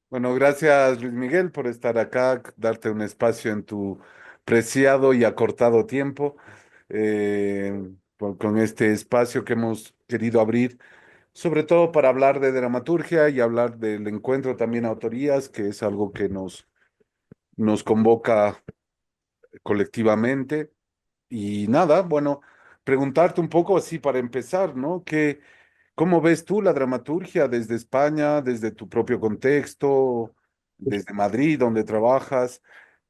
Bueno, gracias Luis Miguel por estar acá, darte un espacio en tu preciado y acortado tiempo, con este espacio que hemos querido abrir, sobre todo para hablar de dramaturgia y hablar del encuentro también a autorías, que es algo que nos convoca colectivamente. Y nada, bueno, preguntarte un poco así para empezar, ¿no? ¿Cómo ves tú la dramaturgia desde España, desde tu propio contexto, desde Madrid, donde trabajas?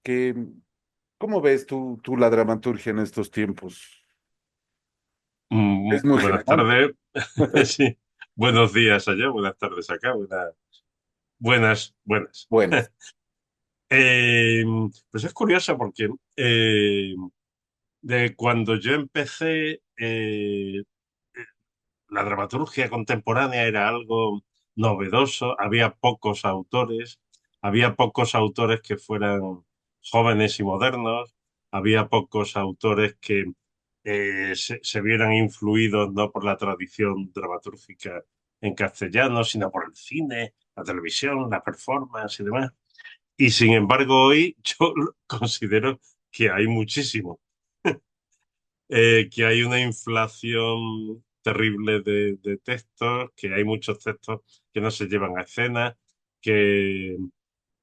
¿Qué, ¿Cómo ves tú la dramaturgia en estos tiempos? Es muy Buenas general. tardes, sí. Buenos días allá, buenas tardes acá, buenas. Buenas. Eh, pues es curioso porque de cuando yo empecé, la dramaturgia contemporánea era algo novedoso, había pocos autores que fueran jóvenes y modernos, había pocos autores que se vieran influidos no por la tradición dramatúrgica en castellano, sino por el cine, la televisión, la performance y demás. Y sin embargo, hoy yo considero que hay muchísimo, que hay una inflación terrible de textos, que hay muchos textos que no se llevan a escena, que,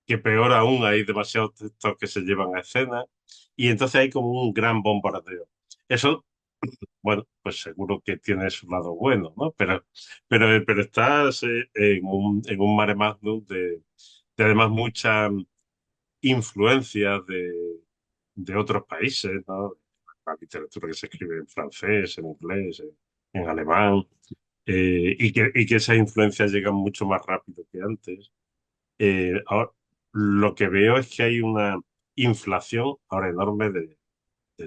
que peor aún hay demasiados textos que se llevan a escena, y entonces hay como un gran bombardeo. Eso, bueno, pues seguro que tiene su lado bueno, ¿no? Pero estás en un mare magnum de además mucha influencia de otros países, ¿no? La literatura que se escribe en francés, en inglés, en alemán, y que esas influencias llegan mucho más rápido que antes. Ahora, lo que veo es que hay una inflación ahora enorme de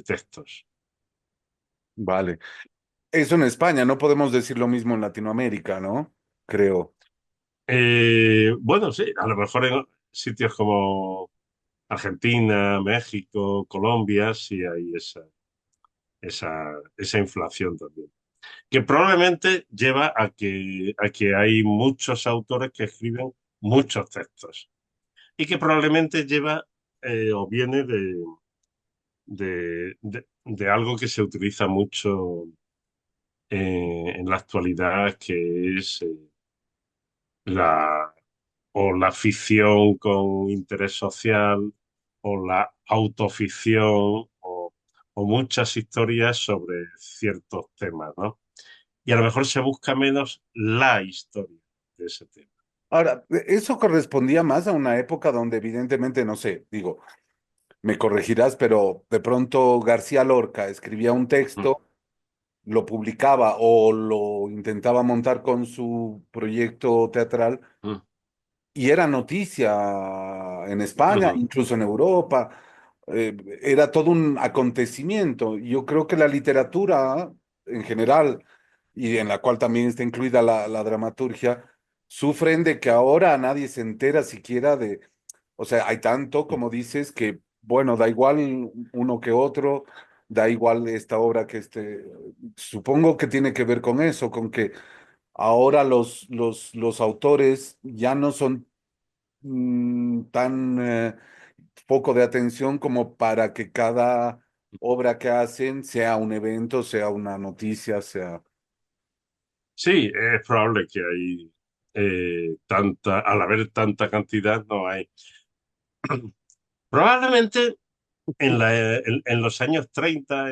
textos. Vale. Eso en España, no podemos decir lo mismo en Latinoamérica, ¿no? Creo. Bueno, sí, a lo mejor en sitios como Argentina, México, Colombia, sí hay esa inflación también. Que probablemente lleva a que hay muchos autores que escriben muchos textos y que probablemente lleva o viene de algo que se utiliza mucho en la actualidad, que es la, o la ficción con interés social o la autoficción o muchas historias sobre ciertos temas, ¿no? Y a lo mejor se busca menos la historia de ese tema. Ahora, eso correspondía más a una época donde evidentemente, no sé, digo, me corregirás, pero de pronto García Lorca escribía un Mm, texto, lo publicaba o lo intentaba montar con su proyecto teatral mm, y era noticia en España, ujú. incluso en Europa. Era todo un acontecimiento. Yo creo que la literatura en general, y en la cual también está incluida la dramaturgia, sufren de que ahora nadie se entera siquiera de, o sea, hay tanto, como dices, que, bueno, da igual uno que otro, da igual esta obra que este, supongo que tiene que ver con eso, con que ahora los autores ya no son tan poco de atención como para que cada obra que hacen sea un evento, sea una noticia, sea... Sí, es probable que hay al haber tanta cantidad, no hay. Probablemente en los años 30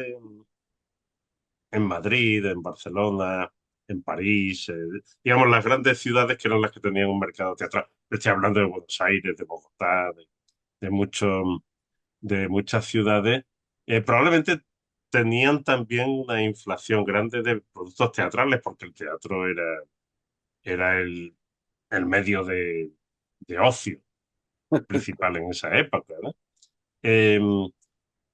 en Madrid, en Barcelona, en París, digamos las grandes ciudades que eran las que tenían un mercado teatral. Estoy hablando de Buenos Aires, de Bogotá, de muchos de muchas ciudades, probablemente tenían también una inflación grande de productos teatrales, porque el teatro era el medio de ocio principal en esa época, ¿no? Eh,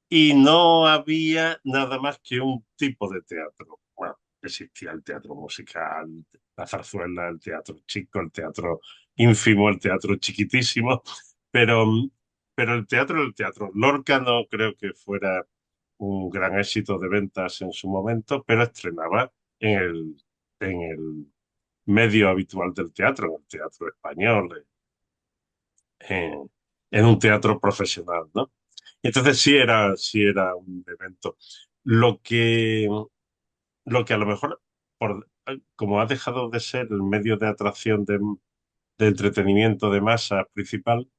y no había nada más que un tipo de teatro. Bueno, existía el teatro musical, la zarzuela, el teatro chico, el teatro ínfimo, el teatro chiquitísimo, pero, pero el teatro era el teatro. Lorca no creo que fuera un gran éxito de ventas en su momento, pero estrenaba en el medio habitual del teatro, en el teatro español. en, en un teatro profesional, ¿no? Y entonces sí era un evento. Lo que, lo que a lo mejor, como ha dejado de ser el medio de atracción de entretenimiento de masa principal,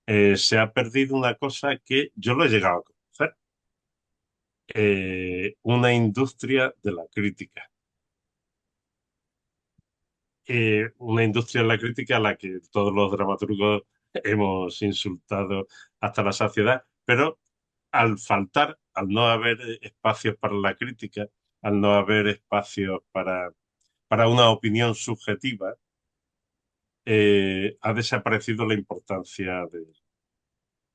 se ha perdido una cosa que yo lo he llegado a conocer, una industria de la crítica. Una industria de la crítica a la que todos los dramaturgos hemos insultado hasta la saciedad, pero al faltar, al no haber espacios para la crítica, al no haber espacios para una opinión subjetiva, ha desaparecido la importancia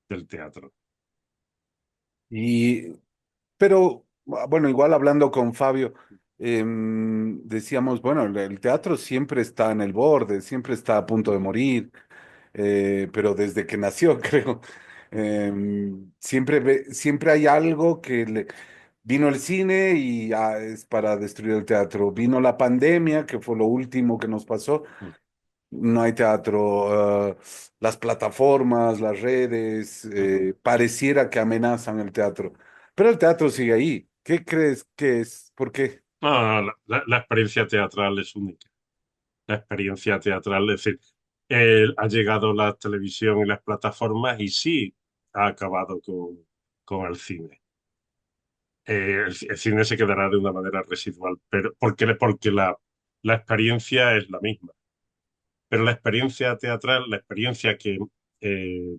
del teatro. Y, pero, bueno, igual hablando con Fabio, decíamos, bueno, el teatro siempre está en el borde, siempre está a punto de morir, pero desde que nació, creo, siempre, siempre hay algo que vino el cine y es para destruir el teatro. Vino la pandemia, que fue lo último que nos pasó. No hay teatro, las plataformas, las redes, pareciera que amenazan el teatro, pero el teatro sigue ahí. ¿Qué crees que es? ¿Por qué? No, no, la experiencia teatral es única. La experiencia teatral, es decir, ha llegado la televisión y las plataformas y sí ha acabado con el cine. El cine se quedará de una manera residual, pero porque la experiencia es la misma. Pero la experiencia teatral, la experiencia que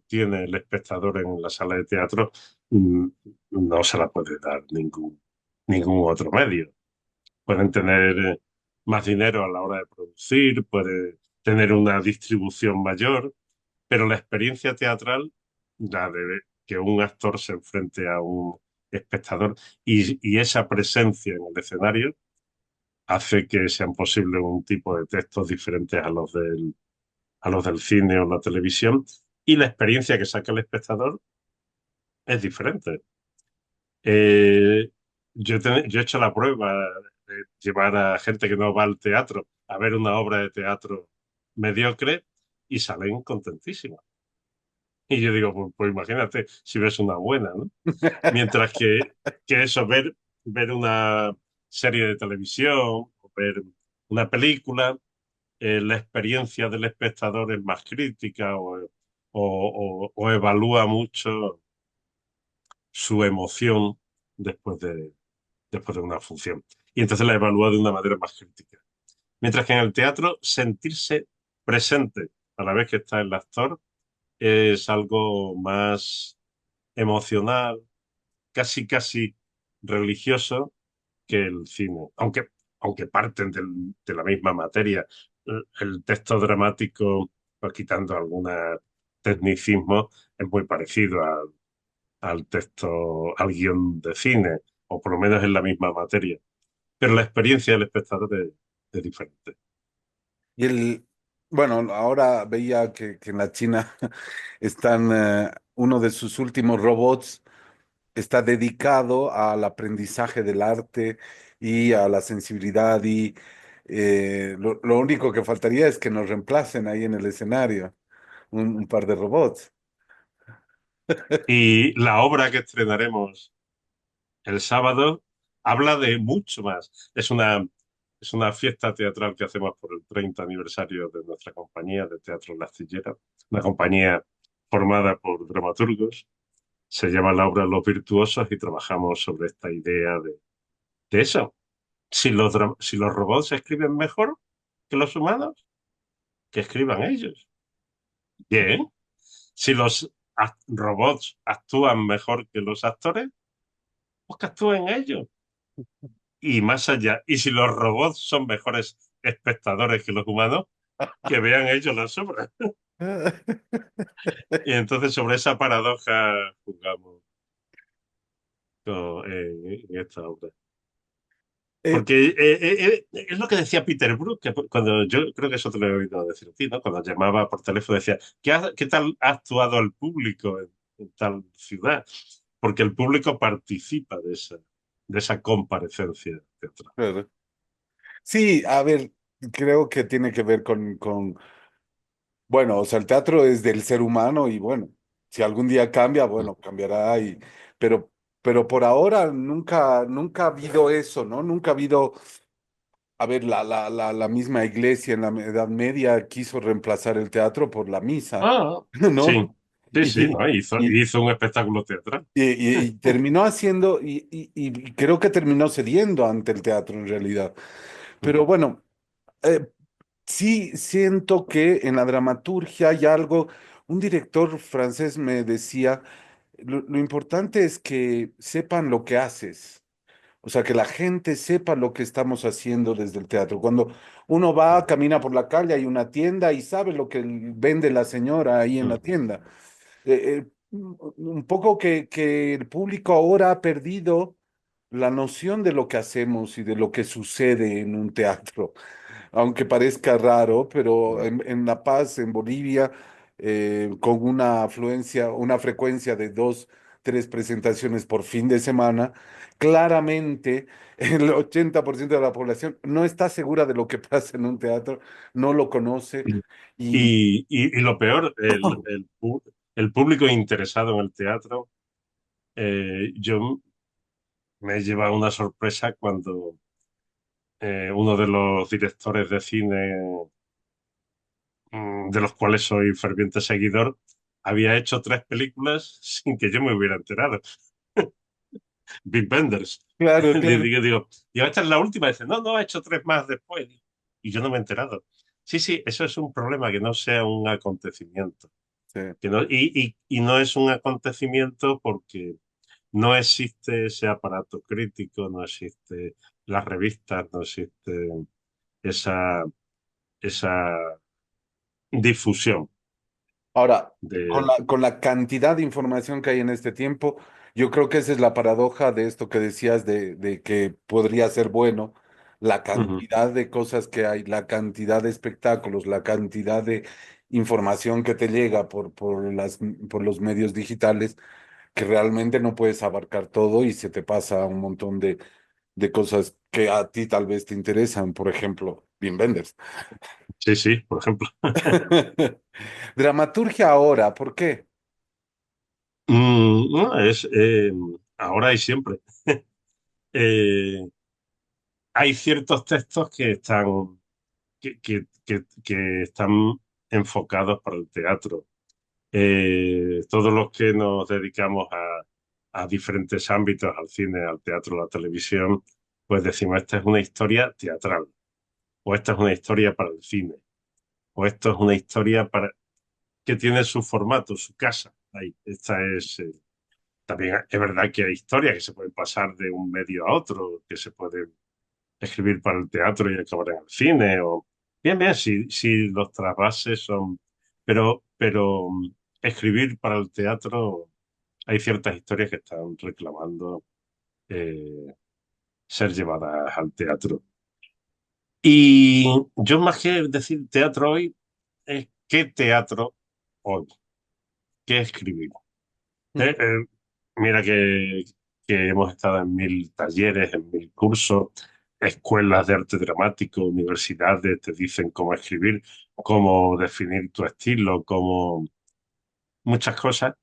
tiene el espectador en la sala de teatro, mm, no se la puede dar ningún otro medio. Pueden tener más dinero a la hora de producir, puede tener una distribución mayor, pero la experiencia teatral, la de que un actor se enfrente a un espectador y esa presencia en el escenario hace que sean posibles un tipo de textos diferentes a los del cine o la televisión y la experiencia que saca el espectador es diferente. Eh, yo he hecho la prueba de llevar a gente que no va al teatro a ver una obra de teatro mediocre y salen contentísimos. Y yo digo, pues imagínate si ves una buena, ¿no? Mientras que eso, ver una serie de televisión o ver una película, la experiencia del espectador es más crítica o evalúa mucho su emoción después después de una función. Y entonces la evalúa de una manera más crítica. Mientras que en el teatro, sentirse presente a la vez que está el actor es algo más emocional, casi religioso que el cine. Aunque parten de la misma materia. El texto dramático, pues quitando algunos tecnicismos, es muy parecido al texto, al guión de cine, o por lo menos en la misma materia. Pero la experiencia del espectador es diferente. Y bueno, ahora veía que en la China están, uno de sus últimos robots está dedicado al aprendizaje del arte y a la sensibilidad y lo único que faltaría es que nos reemplacen ahí en el escenario, un par de robots. Y la obra que estrenaremos el sábado habla de mucho más. Es una fiesta teatral que hacemos por el 30 aniversario de nuestra compañía de Teatro La Astillera, una compañía formada por dramaturgos. Se llama la obra Los Virtuosos y trabajamos sobre esta idea de eso. Si los robots escriben mejor que los humanos, que escriban ellos. Bien. Si los robots actúan mejor que los actores, pues que actúen ellos. Y más allá, y si los robots son mejores espectadores que los humanos, que vean ellos las obras. Y entonces sobre esa paradoja jugamos en esta obra. Eh, Porque es lo que decía Peter Brook, que cuando yo creo que eso te lo he oído decir a ti, ¿no? Cuando llamaba por teléfono decía, ¿qué tal ha actuado el público en tal ciudad? Porque el público participa de esa comparecencia teatral. claro. Sí, a ver, creo que tiene que ver con Bueno, o sea, el teatro es del ser humano y bueno, si algún día cambia, Mm. bueno, cambiará pero, pero por ahora nunca ha habido eso, ¿no? Nunca ha habido, a ver, la misma iglesia en la Edad Media quiso reemplazar el teatro por la misa, Ah, sí, ¿no? sí, sí, Y, ¿no? y, Hizo un espectáculo teatral. y terminó haciendo, y creo que terminó cediendo ante el teatro en realidad. Pero bueno. eh, Sí, siento que en la dramaturgia hay algo, un director francés me decía, lo importante es que sepan lo que haces, o sea, que la gente sepa lo que estamos haciendo desde el teatro. Cuando uno va, Mm, camina por la calle, hay una tienda y sabe lo que vende la señora ahí en la mm, tienda. Un poco que el público ahora ha perdido la noción de lo que hacemos y de lo que sucede en un teatro aunque parezca raro, pero mm. en La Paz, en Bolivia, con una afluencia, una frecuencia de dos, tres presentaciones por fin de semana, claramente el 80% de la población no está segura de lo que pasa en un teatro, no lo conoce y Y lo peor, el público interesado en el teatro, yo me he llevado una sorpresa cuando uno de los directores de cine, de los cuales soy ferviente seguidor, había hecho tres películas sin que yo me hubiera enterado. Big Benders. claro, claro. Digo, esta es la última. Dice, no, no, ha hecho tres más después. Y yo no me he enterado. Sí, sí, eso es un problema, que no sea un acontecimiento. Sí. Y no es un acontecimiento porque no existe ese aparato crítico, no existe las revistas, no existe esa, esa difusión Ahora, de... con la cantidad de información que hay en este tiempo, yo creo que esa es la paradoja de esto que decías de que podría ser bueno, la Ujú. cantidad de cosas que hay, la cantidad de espectáculos, la cantidad de información que te llega por los medios digitales, que realmente no puedes abarcar todo y se te pasa un montón de cosas que a ti tal vez te interesan, por ejemplo, Wim Wenders. Sí, sí, por ejemplo. Dramaturgia ahora, ¿por qué? No, es ahora y siempre. Eh, Hay ciertos textos que están enfocados para el teatro. Todos los que nos dedicamos a diferentes ámbitos, al cine, al teatro, a la televisión, pues decimos, esta es una historia teatral, o esta es una historia para el cine, o esto es una historia para que tiene su formato, su casa. Ahí, esta es, también es verdad que hay historias que se pueden pasar de un medio a otro, que se pueden escribir para el teatro y acabar en el cine. O... Bien, bien, si los trasvases son... Pero escribir para el teatro, hay ciertas historias que están reclamando eh, ser llevadas al teatro. Y yo más que decir teatro hoy, es qué teatro hoy, qué escribir. Eh, eh, Mira que hemos estado en 1000 talleres, en 1000 cursos, escuelas de arte dramático, universidades te dicen cómo escribir, cómo definir tu estilo, cómo muchas cosas.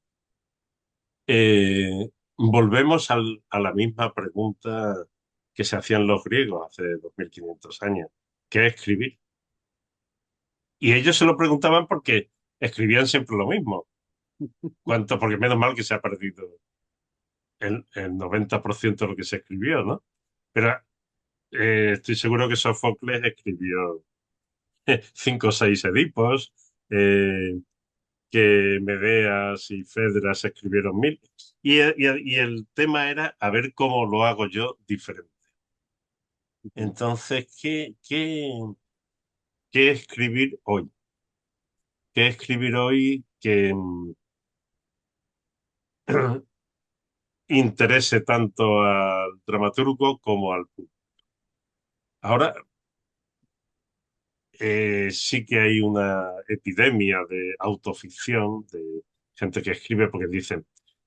Volvemos a la misma pregunta que se hacían los griegos hace 2500 años. ¿Qué es escribir? Y ellos se lo preguntaban porque escribían siempre lo mismo. ¿Cuánto? Porque menos mal que se ha perdido el 90% de lo que se escribió, ¿no? Pero estoy seguro que Sófocles escribió cinco o seis Edipos, eh, que Medeas y Fedras escribieron 1000. Y el tema era a ver cómo lo hago yo diferente. Entonces, ¿qué escribir hoy? ¿Qué escribir hoy que interese tanto al dramaturgo como al público? Ahora, sí que hay una epidemia de autoficción, de gente que escribe porque dicen,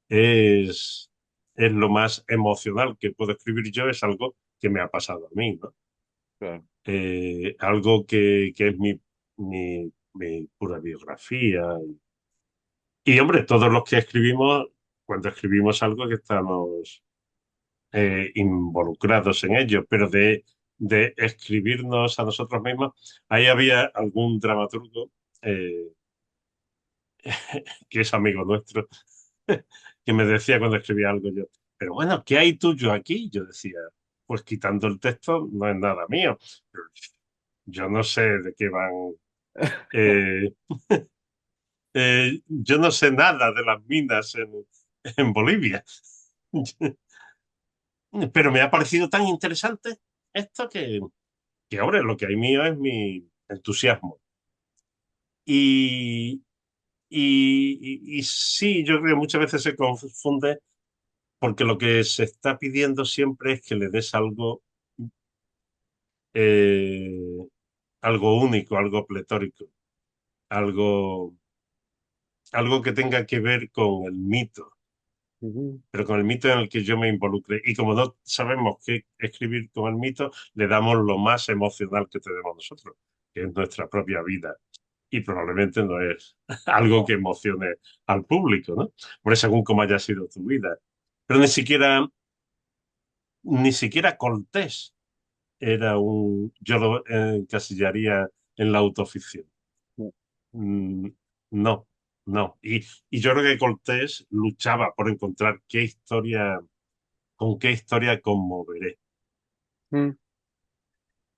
es, es lo más emocional que puedo escribir yo, es algo que me ha pasado a mí, ¿no? Claro. Algo que es mi mi pura biografía. Y hombre, todos los que escribimos, cuando escribimos algo que estamos involucrados en ello, pero de escribirnos a nosotros mismos, ahí había algún dramaturgo eh, que es amigo nuestro, que me decía cuando escribía algo yo, pero bueno, ¿qué hay tuyo aquí? Yo decía, pues quitando el texto no es nada mío. Pero yo no sé de qué van. eh, yo no sé nada de las minas en Bolivia. Pero me ha parecido tan interesante esto que ahora lo que hay mío es mi entusiasmo. Y, y sí, yo creo que muchas veces se confunde porque lo que se está pidiendo siempre es que le des algo, eh, algo único, algo pletórico, algo, algo que tenga que ver con el mito, Ujú. pero con el mito en el que yo me involucre. Y como no sabemos qué escribir con el mito, le damos lo más emocional que tenemos nosotros, que es nuestra propia vida. Y probablemente no es algo que emocione al público, ¿no? Por eso, según cómo haya sido tu vida. Pero ni siquiera Cortés era yo lo encasillaría en la autoficción. Mm, no, no. Y yo creo que Cortés luchaba por encontrar con qué historia conmoveré. Mm.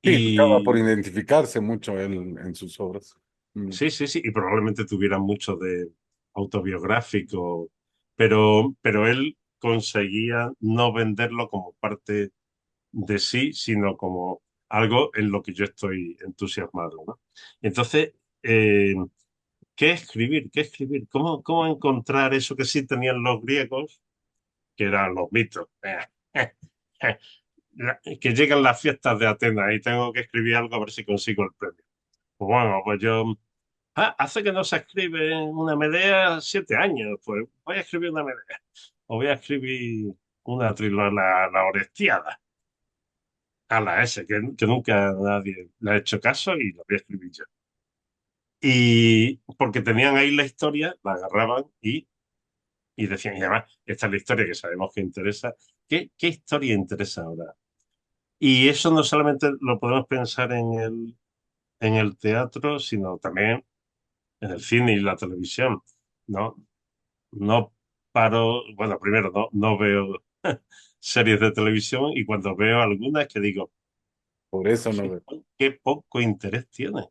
Sí, luchaba por Y identificarse mucho él en sus obras. Mm. sí, sí, sí, y probablemente tuviera mucho de autobiográfico, pero él conseguía no venderlo como parte de sí, sino como algo en lo que yo estoy entusiasmado, ¿no? Entonces, eh, ¿qué escribir? ¿Qué escribir? ¿Cómo encontrar eso que sí tenían los griegos, que eran los mitos? Que llegan las fiestas de Atenas y tengo que escribir algo a ver si consigo el premio. Pues bueno, pues yo... hace que no se escribe una Medea 7 años, pues voy a escribir una Medea. O voy a escribir una trilogía, la Orestiada, a la S, que nunca nadie le ha hecho caso y lo voy a escribir yo. Y porque tenían ahí la historia, la agarraban y decían, y además, esta es la historia que sabemos que interesa. ¿Qué historia interesa ahora? Y eso no solamente lo podemos pensar en el teatro, sino también en el cine y la televisión, ¿no? No paro, bueno, primero no veo series de televisión y cuando veo algunas que digo, Por eso no qué, ve. qué poco interés tiene,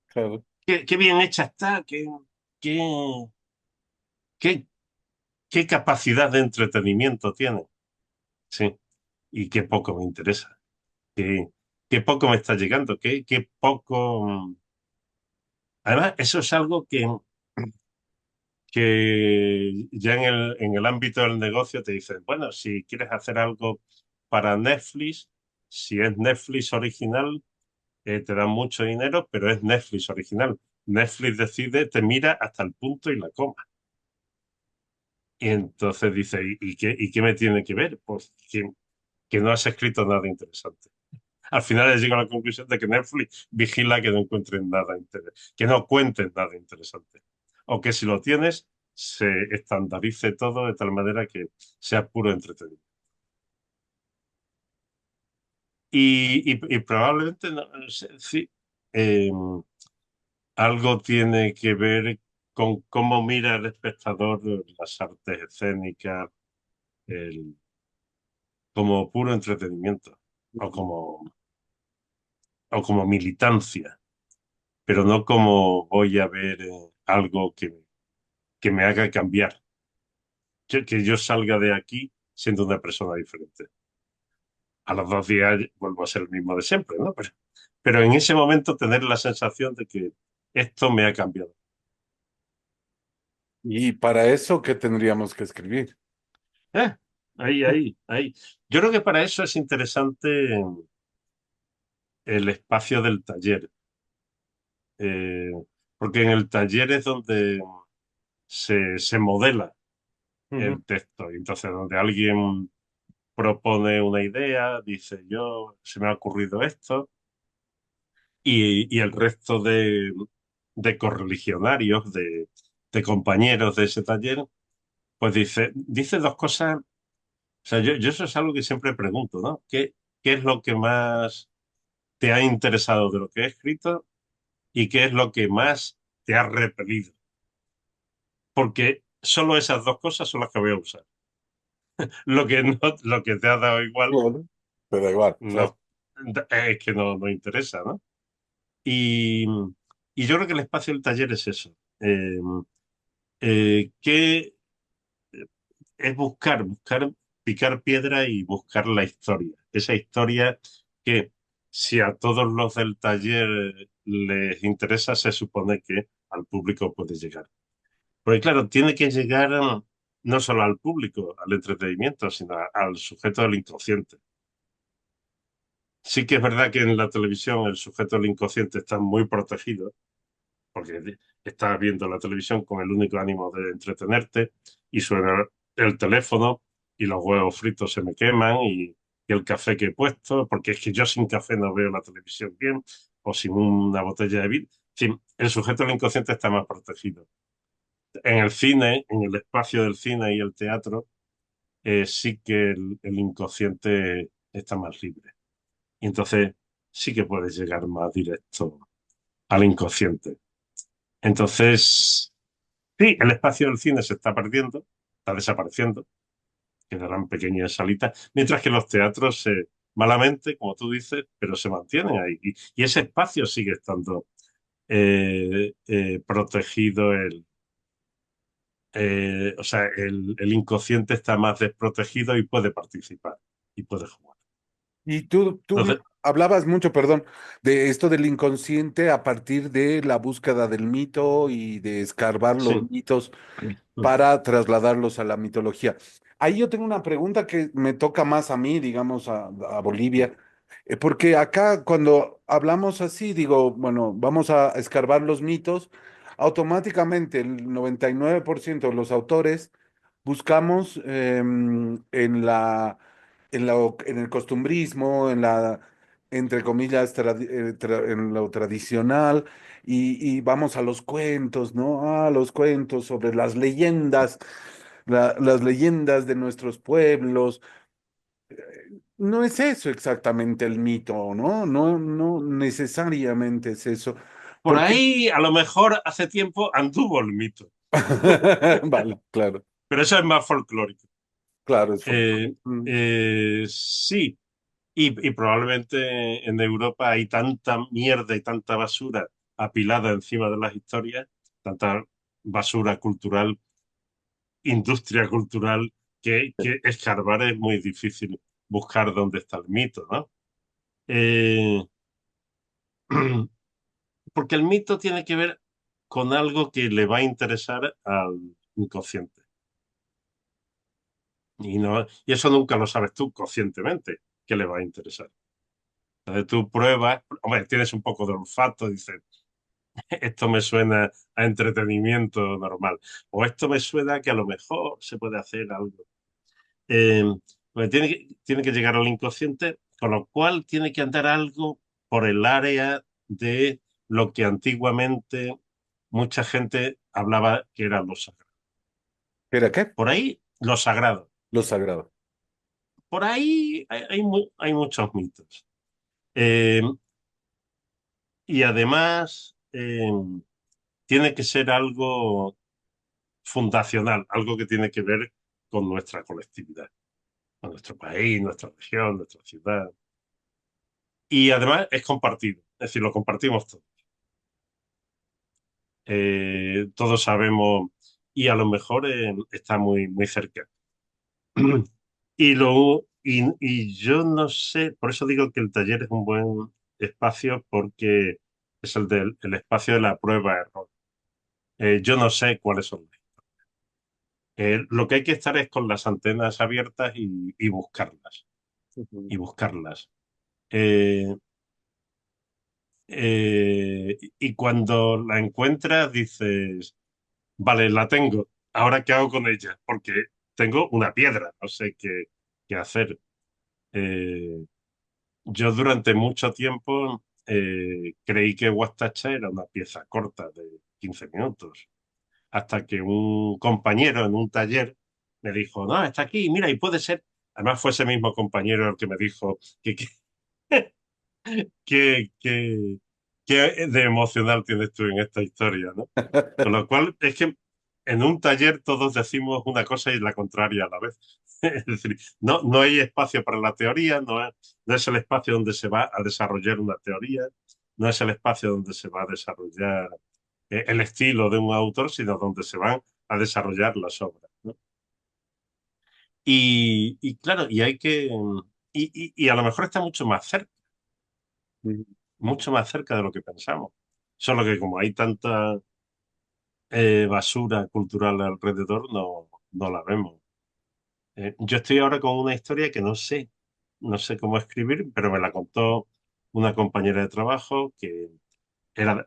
Claro. qué bien hecha está, qué, qué, qué capacidad de entretenimiento tiene, sí, y qué poco me interesa, qué poco me está llegando, qué poco... Además, eso es algo que ya en el ámbito del negocio te dicen, bueno, si quieres hacer algo para Netflix, si es Netflix original, te dan mucho dinero, pero es Netflix original. Netflix decide, te mira hasta el punto y la coma. Y entonces dice, ¿y qué me tiene que ver? Pues que no has escrito nada interesante. Al final llego a la conclusión de que Netflix vigila que no encuentren nada interesante, que no cuenten nada interesante. O que si lo tienes, se estandarice todo de tal manera que sea puro entretenimiento. Y probablemente, no sé, sí, eh, algo tiene que ver con cómo mira el espectador las artes escénicas el- como puro entretenimiento o como militancia, pero no como voy a ver algo que me haga cambiar, que yo salga de aquí siendo una persona diferente. A los 2 días vuelvo a ser el mismo de siempre, ¿no? Pero en ese momento tener la sensación de que esto me ha cambiado. Y para eso, ¿qué tendríamos que escribir? Eh, ahí, ahí, ahí. Yo creo que para eso es interesante el espacio del taller, eh, porque en el taller es donde se modela Ujú. el texto. Y entonces, donde alguien propone una idea, dice se me ha ocurrido esto, y el resto de correligionarios, de compañeros de ese taller, pues dice dos cosas. O sea, yo eso es algo que siempre pregunto, ¿no? ¿Qué es lo que más te ha interesado de lo que he escrito y qué es lo que más te ha repelido? Porque solo esas dos cosas son las que voy a usar. Lo que no, lo que te ha dado igual, Bueno, te da igual, claro. no, es que no interesa, ¿no? Y, y yo creo que el espacio del taller es eso. Que es buscar, picar piedra y buscar la historia. Esa historia que si a todos los del taller les interesa, se supone que al público puede llegar. Porque claro, tiene que llegar no solo al público, al entretenimiento, sino al sujeto del inconsciente. Sí que es verdad que en la televisión el sujeto del inconsciente está muy protegido, porque estás viendo la televisión con el único ánimo de entretenerte y suena el teléfono y los huevos fritos se me queman y el café que he puesto, porque es que yo sin café no veo la televisión bien o sin una botella de vino. En fin, el sujeto del inconsciente está más protegido. En el cine, en el espacio del cine y el teatro, sí que el inconsciente está más libre. Y entonces sí que puedes llegar más directo al inconsciente. Entonces, sí, el espacio del cine se está perdiendo, está desapareciendo, quedarán pequeñas salitas, mientras que los teatros malamente, como tú dices, pero se mantienen ahí. Y ese espacio sigue estando protegido. O sea, el inconsciente está más desprotegido y puede participar y puede jugar. Y tú Entonces, hablabas mucho, perdón, de esto del inconsciente a partir de la búsqueda del mito y de escarbar los sí. mitos para trasladarlos a la mitología. Ahí yo tengo una pregunta que me toca más a mí, digamos, a Bolivia, porque acá cuando hablamos así, digo, bueno, vamos a escarbar los mitos, automáticamente el 99% de los autores buscamos en el costumbrismo, entre comillas, en lo tradicional, y vamos a los cuentos, ¿no? A los cuentos sobre las leyendas, las leyendas de nuestros pueblos. No es eso exactamente el mito, ¿no? No necesariamente es eso. Por Porque, ahí, a lo mejor hace tiempo anduvo el mito, vale, claro, pero eso es más folclórico. claro, es folclore. Eh, sí, y probablemente en Europa hay tanta mierda y tanta basura apilada encima de las historias, tanta basura cultural, industria cultural, que escarbar es muy difícil buscar dónde está el mito, ¿no? Eh, porque el mito tiene que ver con algo que le va a interesar al inconsciente. Y eso nunca lo sabes tú conscientemente, que le va a interesar. Entonces tú pruebas, hombre, tienes un poco de olfato, dices, esto me suena a entretenimiento normal, o esto me suena que a lo mejor se puede hacer algo. Eh, pues tiene que llegar al inconsciente, con lo cual tiene que andar algo por el área de lo que antiguamente mucha gente hablaba que era lo sagrado. ¿Era qué? Por ahí, lo sagrado. Lo sagrado. Por ahí hay muchos mitos. Eh, y además, tiene que ser algo fundacional, algo que tiene que ver con nuestra colectividad, con nuestro país, nuestra región, nuestra ciudad. Y además es compartido, es decir, lo compartimos todos. Todos sabemos y a lo mejor está muy cerca. Y yo no sé, por eso digo que el taller es un buen espacio porque es el espacio de la prueba-error. Yo no sé cuáles son. Lo que hay que estar es con las antenas abiertas y buscarlas, Ujú. y buscarlas. Eh, y cuando la encuentras dices, vale, la tengo, ¿ahora qué hago con ella? Porque tengo una piedra, no sé qué hacer. Eh, yo durante mucho tiempo creí que Guastacha era una pieza corta de 15 minutos, hasta que un compañero en un taller me dijo, no, está aquí, mira, y puede ser. Además fue ese mismo compañero el que me dijo que, que, que de emocional tienes tú en esta historia, ¿no? Con lo cual es que en un taller todos decimos una cosa y la contraria a la vez. Es decir, no hay espacio para la teoría, no es el espacio donde se va a desarrollar una teoría, no es el espacio donde se va a desarrollar el estilo de un autor, sino donde se van a desarrollar las obras, ¿no? Y claro, y hay que, y a lo mejor está mucho más cerca de lo que pensamos. Solo que como hay tanta basura cultural alrededor, no la vemos. Yo estoy ahora con una historia que no sé cómo escribir, pero me la contó una compañera de trabajo que era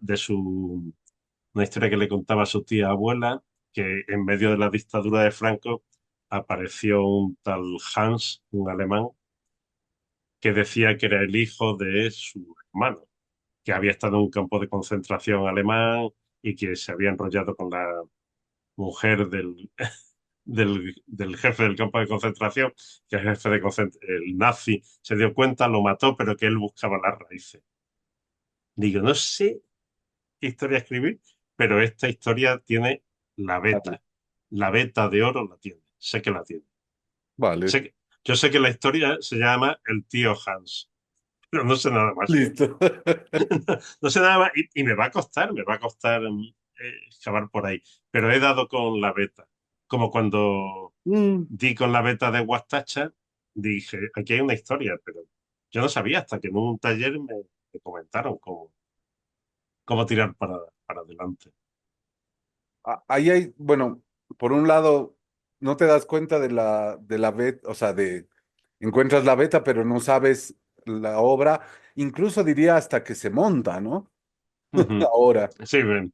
una historia que le contaba a su tía abuela, que en medio de la dictadura de Franco apareció un tal Hans, un alemán, que decía que era el hijo de su hermano, que había estado en un campo de concentración alemán y que se había enrollado con la mujer del jefe del campo de concentración, que el jefe el nazi se dio cuenta, lo mató, pero que él buscaba las raíces. Digo, no sé qué historia escribir, pero esta historia tiene la Vale, beta. La beta de oro la tiene, sé que la tiene. vale, Sé que- yo sé que la historia se llama El tío Hans, pero no sé nada más. listo. No sé nada más y me va a costar excavar por ahí. Pero he dado con la beta. Como cuando Mm, di con la beta de Guastacha, dije, aquí hay una historia, pero yo no sabía hasta que en un taller me comentaron cómo tirar para adelante. ahí hay, bueno, por un lado, no te das cuenta de la beta, o sea, encuentras la beta, pero no sabes la obra, incluso diría hasta que se monta, ¿no? Ujú. Ahora, Sí, bien.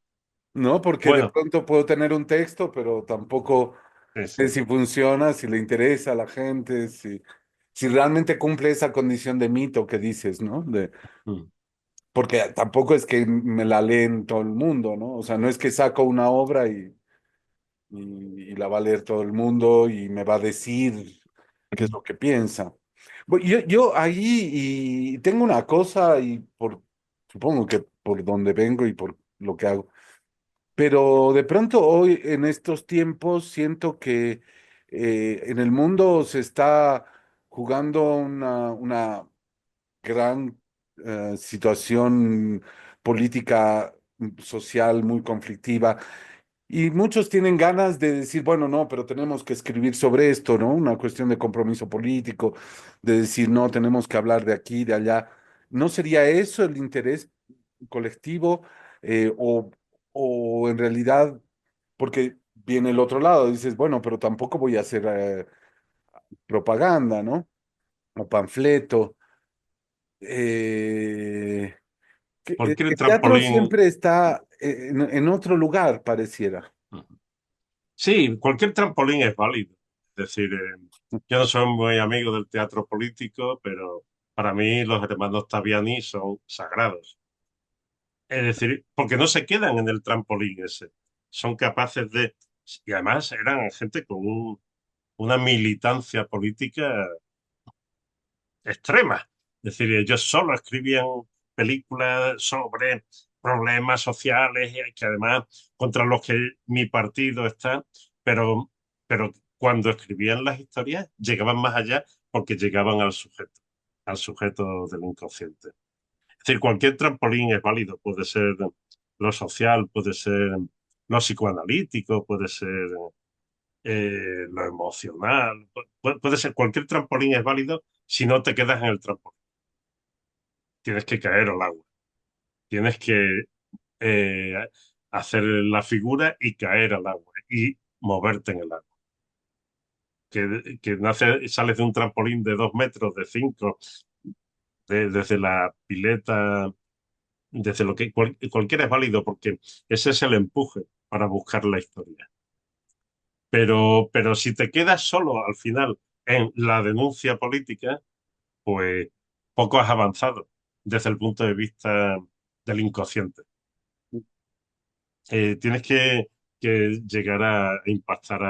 ¿no? Porque de Bueno, pronto puedo tener un texto, pero tampoco sí, sé sí. si funciona, si le interesa a la gente, si realmente cumple esa condición de mito que dices, ¿no? Mm. Porque tampoco es que me la leen todo el mundo, ¿no? O sea, no es que saco una obra y la va a leer todo el mundo y me va a decir qué es lo que piensa. Yo ahí y tengo una cosa y supongo que por donde vengo y por lo que hago, pero de pronto hoy en estos tiempos siento que en el mundo se está jugando una gran situación política, social muy conflictiva. Y muchos tienen ganas de decir, bueno, no, pero tenemos que escribir sobre esto, ¿no? Una cuestión de compromiso político, de decir, no, tenemos que hablar de aquí, de allá. ¿No sería eso el interés colectivo? Eh, o, o en realidad, porque viene el otro lado, dices, bueno, pero tampoco voy a hacer propaganda, ¿no? O panfleto. Eh, Cualquier el teatro trampolín. siempre está en otro lugar, pareciera. Sí, cualquier trampolín es válido. Es decir, yo no soy muy amigo del teatro político, pero para mí los hermanos Taviani son sagrados. Es decir, porque no se quedan en el trampolín ese. Son capaces de... Y además eran gente con una militancia política extrema. Es decir, ellos solo escribían películas sobre problemas sociales que además contra los que mi partido está, pero cuando escribían las historias llegaban más allá porque llegaban al sujeto del inconsciente. Es decir, cualquier trampolín es válido, puede ser lo social, puede ser lo psicoanalítico, puede ser lo emocional, puede ser cualquier trampolín es válido si no te quedas en el trampolín. Tienes que caer al agua, tienes que eh, hacer la figura y caer al agua y moverte en el agua. Que sales de un trampolín de 2 metros, de 5, desde la pileta, desde lo que cualquiera es válido porque ese es el empuje para buscar la historia. Pero si te quedas solo al final en la denuncia política, pues poco has avanzado. desde el punto de vista del inconsciente. Tienes que llegar a impactar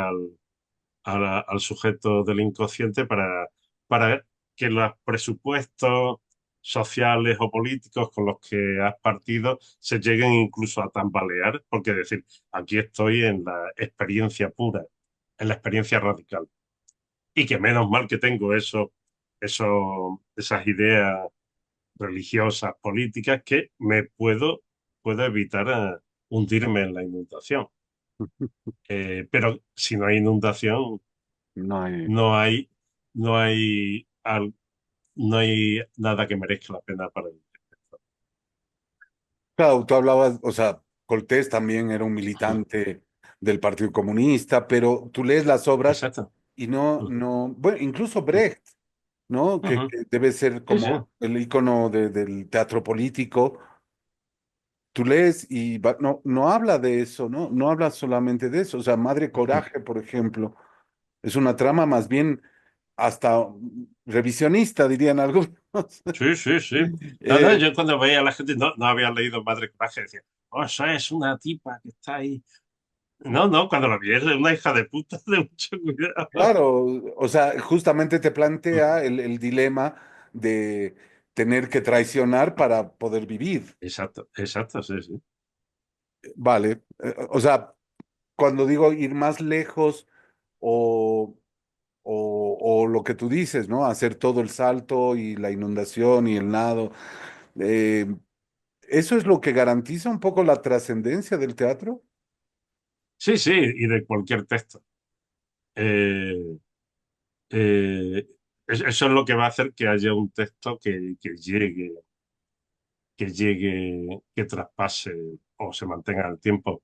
al sujeto del inconsciente para que los presupuestos sociales o políticos con los que has partido se lleguen incluso a tambalear, porque decir, aquí estoy en la experiencia pura, en la experiencia radical. Y que menos mal que tengo esas ideas religiosas, políticas, que puedo evitar hundirme en la inundación. Pero si no hay inundación, No hay. no hay, no hay, no hay nada que merezca la pena para mí. Claro, tú hablabas, o sea, Cortés también era un militante del Partido Comunista, pero tú lees las obras Exacto. y no, bueno, incluso Brecht, ¿no? Ujú. Que debe ser Sí, sí. como el icono del teatro político. Tú lees y no habla de eso, ¿no? No habla solamente de eso. O sea, Madre Coraje, por ejemplo, es una trama más bien hasta revisionista, dirían algunos. Sí, sí, sí. No, no, Eh, yo cuando veía a la gente no había leído Madre Coraje, decía, oh, eso es una tipa que está ahí. No, no, cuando lo vi es una hija de puta de mucho cuidado. claro, o sea, justamente te plantea el dilema de tener que traicionar para poder vivir. Exacto, exacto, sí, sí. Vale. O sea, cuando digo ir más lejos o, o lo que tú dices, ¿no? Hacer todo el salto y la inundación y el nado. eh, ¿Eso es lo que garantiza un poco la trascendencia del teatro? Sí, sí, y de cualquier texto. Eh, eh, eso es lo que va a hacer que haya un texto que traspase o se mantenga en el tiempo.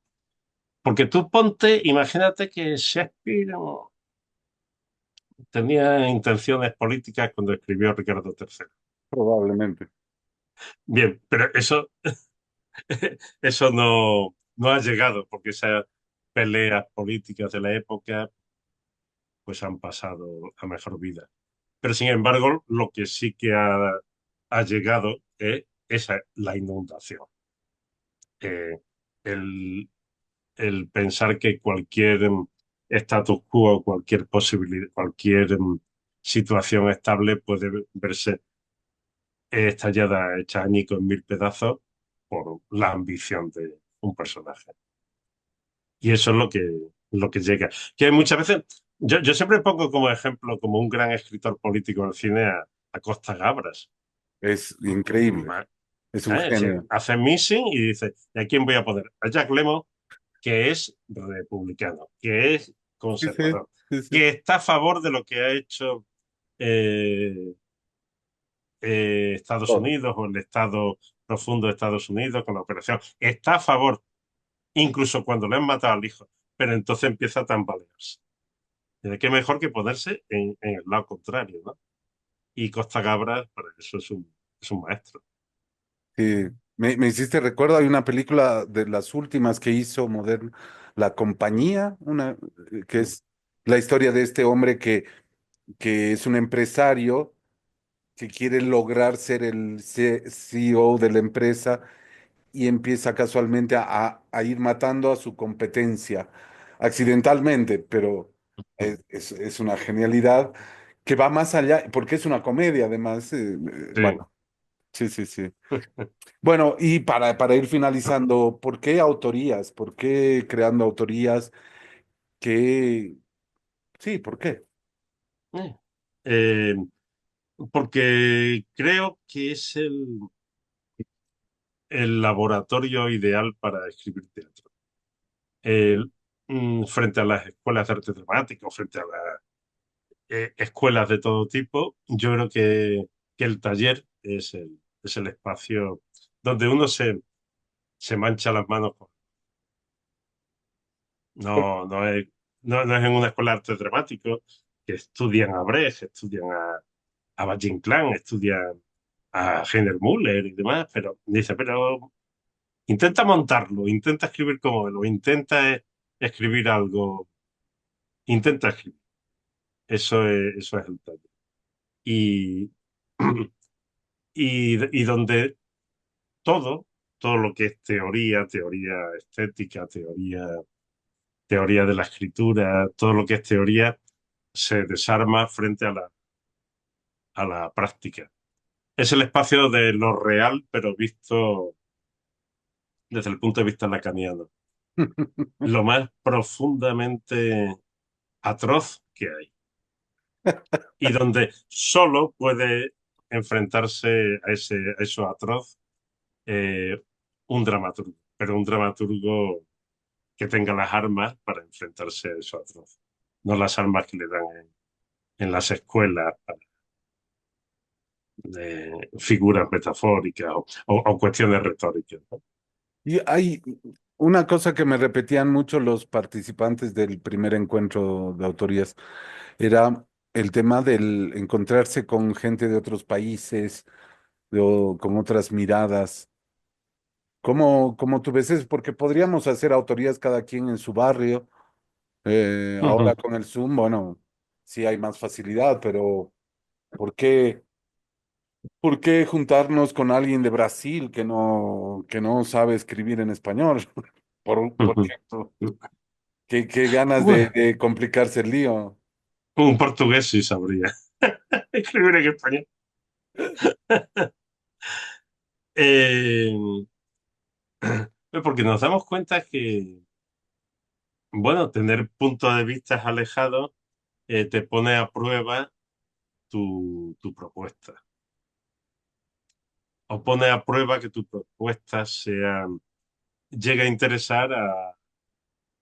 Porque tú ponte, imagínate que Shakespeare tenía intenciones políticas cuando escribió Ricardo III. Probablemente. Bien, pero eso no ha llegado, porque esas peleas políticas de la época pues han pasado a mejor vida. Pero sin embargo, lo que sí que ha llegado es la inundación. Eh, el, el pensar que cualquier status quo, cualquier posibilidad, cualquier situación estable puede verse estallada, hecha añicos en mil pedazos por la ambición de un personaje. Y eso es lo que llega. Que muchas veces, yo siempre pongo como ejemplo, como un gran escritor político del cine a Costa Gabras. Es increíble. Es un Se genio. hace Missing y dice, ¿y a quién voy a poner? A Jack Lemmon, que es republicano, que es Sí, sí, conservador, sí, sí. que está a favor de lo que ha hecho eh, Estados Todo. Unidos o el Estado profundo de Estados Unidos con la operación. Está a favor, incluso cuando le han matado al hijo, pero entonces empieza a tambalearse. ¿De qué mejor que ponerse en el lado contrario, ¿no? Y Costa Gabras, para eso es un maestro. Sí, me hiciste recuerdo, hay una película de las últimas que hizo moderna, La Compañía, que es la historia de este hombre que es un empresario que quiere lograr ser el CEO de la empresa y empieza casualmente a ir matando a su competencia, accidentalmente, pero es una genialidad que va más allá, porque es una comedia además. Sí. Bueno, sí, sí, sí. Bueno, y para ir finalizando, ¿por qué autorías? ¿Por qué creando autorías? ¿Qué? Sí, ¿por qué? Eh, eh, Porque creo que es el laboratorio ideal para escribir teatro. El- Frente a las escuelas de arte dramático, frente a las escuelas de todo tipo, yo creo que el taller es el espacio donde uno se mancha las manos. No es en una escuela de arte dramático que estudian a Brecht, estudian a Valle Inclán, estudian a Heiner Müller y demás, pero dice, pero intenta montarlo, intenta escribir como él, o intenta escribir algo, intenta escribir. Eso es el taller. Y y donde todo, todo lo que es teoría, teoría estética, teoría de la escritura, todo lo que es teoría se desarma frente a la práctica. Es el espacio de lo real, pero visto desde el punto de vista lacaniano. Lo más profundamente atroz que hay. Y donde solo puede enfrentarse a eso atroz eh, un dramaturgo, pero un dramaturgo que tenga las armas para enfrentarse a eso atroz, no las armas que le dan en las escuelas de figuras metafóricas o cuestiones retóricas, ¿no? Y hay una cosa que me repetían mucho los participantes del primer encuentro de autorías, era el tema del encontrarse con gente de otros países, o con otras miradas. ¿Cómo tú ves eso? Porque podríamos hacer autorías cada quien en su barrio. Ahora Ujú, con el Zoom, bueno, sí hay más facilidad, pero ¿por qué? ¿Por qué juntarnos con alguien de Brasil que no sabe escribir en español? Por ujú. ejemplo, qué ganas Bueno, de complicarse el lío. un portugués sí sabría escribir en español. Eh, porque nos damos cuenta que, bueno, tener puntos de vista alejados te pone a prueba tu propuesta. O pone a prueba que tu propuesta llegue a interesar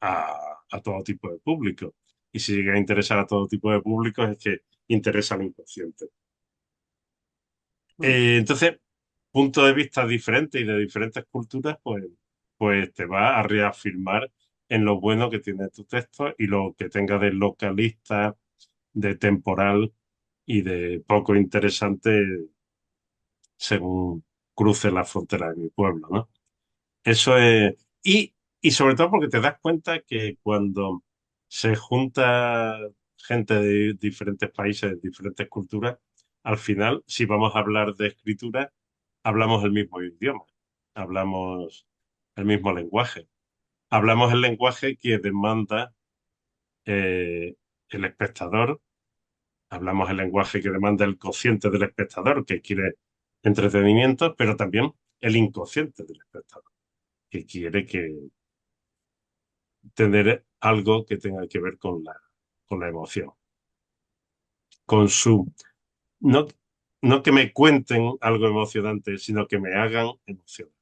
a todo tipo de público. Y si llega a interesar a todo tipo de público es que interesa al inconsciente. Mm. Entonces, puntos de vista diferentes y de diferentes culturas, pues te va a reafirmar en lo bueno que tiene tu texto y lo que tenga de localista, de temporal y de poco interesante según cruce la frontera de mi pueblo, ¿no? Eso es. Y sobre todo porque te das cuenta que cuando se junta gente de diferentes países, de diferentes culturas, al final, si vamos a hablar de escritura, hablamos el mismo idioma, hablamos el mismo lenguaje, hablamos el lenguaje que demanda el espectador, hablamos el lenguaje que demanda el consciente del espectador, que quiere entretenimiento, pero también el inconsciente del espectador, que quiere tener algo que tenga que ver con la emoción, con su, no, no que me cuenten algo emocionante, sino que me hagan emocionar.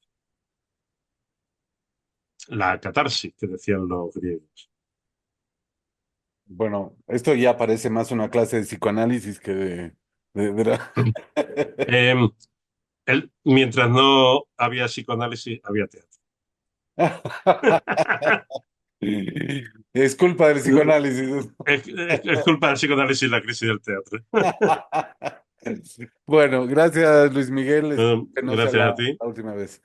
La catarsis que decían los griegos. Bueno, esto ya parece más una clase de psicoanálisis que Eh, mientras no había psicoanálisis, había teatro. Es culpa del psicoanálisis. Es culpa del psicoanálisis la crisis del teatro. Bueno, gracias Luis Miguel. Espero que no sea Gracias a ti. la última vez.